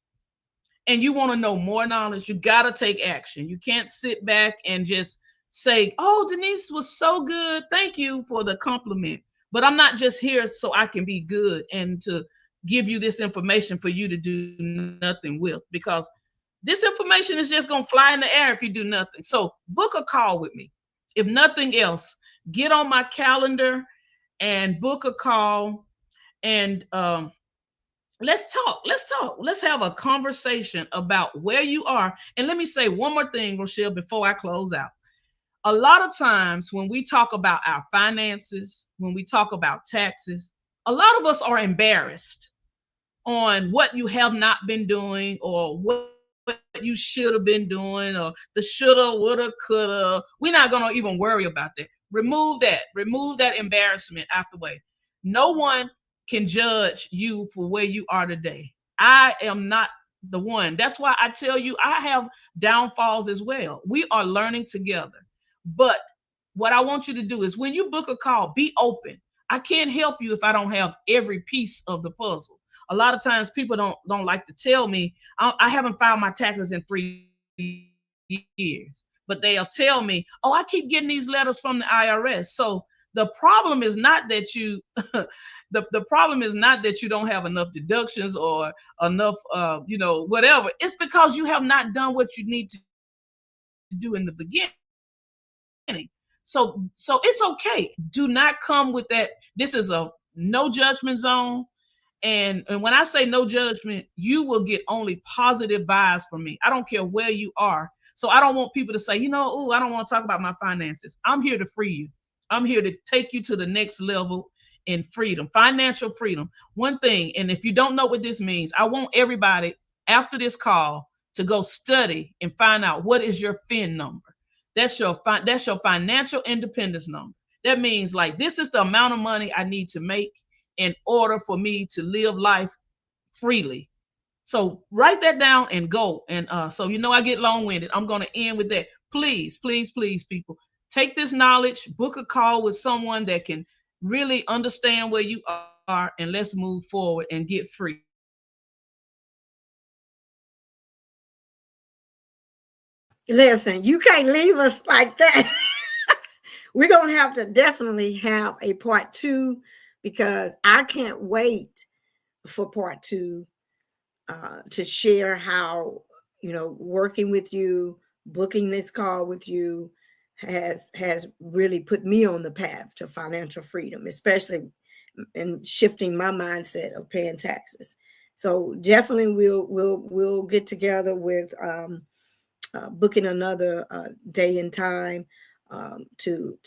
and you want to know more knowledge, you got to take action. You can't sit back and just say, oh, Denise was so good. Thank you for the compliment. But I'm not just here so I can be good and to give you this information for you to do nothing with, because this information is just going to fly in the air if you do nothing. So book a call with me. If nothing else, get on my calendar and book a call, and let's talk. Let's have a conversation about where you are. And let me say one more thing, Rochelle, before I close out. A lot of times when we talk about our finances, when we talk about taxes, a lot of us are embarrassed on what you have not been doing, or what you should have been doing, or the shoulda, woulda, coulda. We're not going to even worry about that. Remove that embarrassment out the way. No one can judge you for where you are today. I am not the one. That's why I tell you, I have downfalls as well. We are learning together. But what I want you to do is, when you book a call, be open. I can't help you if I don't have every piece of the puzzle. A lot of times people don't like to tell me, I haven't filed my taxes in 3 years, but they'll tell me, oh, I keep getting these letters from the IRS. So the problem is not that you the problem is not that you don't have enough deductions or enough whatever. It's because you have not done what you need to do in the beginning. So it's okay. Do not come with that. This is a no judgment zone. And when I say no judgment, you will get only positive vibes from me. I don't care where you are. So I don't want people to say, oh, I don't want to talk about my finances. I'm here to free you. I'm here to take you to the next level in freedom, financial freedom. One thing, and if you don't know what this means, I want everybody after this call to go study and find out, what is your FIN number. That's your financial independence number. That means, like, this is the amount of money I need to make in order for me to live life freely. So write that down and go. And so I get long-winded. I'm going to end with that. Please, please, please, people, take this knowledge, book a call with someone that can really understand where you are, and let's move forward and get free. Listen, you can't leave us like that. We're going to have to definitely have a part 2, because I can't wait for part 2 to share how, working with you, booking this call with you has really put me on the path to financial freedom, especially in shifting my mindset of paying taxes. So definitely we'll get together with booking another day and time to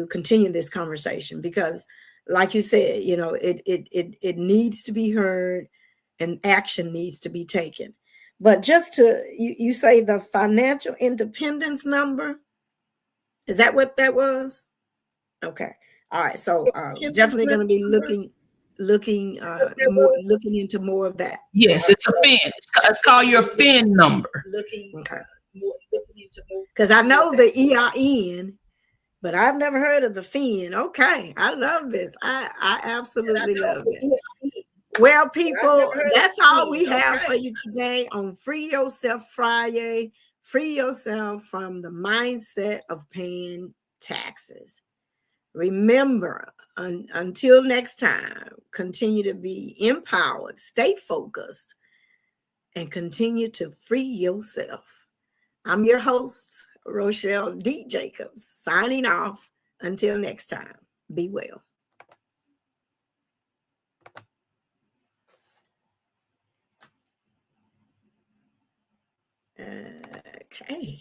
continue this conversation, because like you said, it needs to be heard and action needs to be taken. But just you say the financial independence number, is that what that was? Okay. All right. So definitely going to be looking into more of that. Yes, it's a FIN. It's called your FIN number. Okay. Because I know the EIN but I've never heard of the fin. Okay, I love this. I absolutely love this. Well, people, that's all we have for you today on Free Yourself Friday. Free yourself from the mindset of paying taxes. Remember, until next time, continue to be empowered, stay focused, and continue to free yourself. I'm your host, Rochelle D. Jacobs, signing off. Until next time, be well. Okay.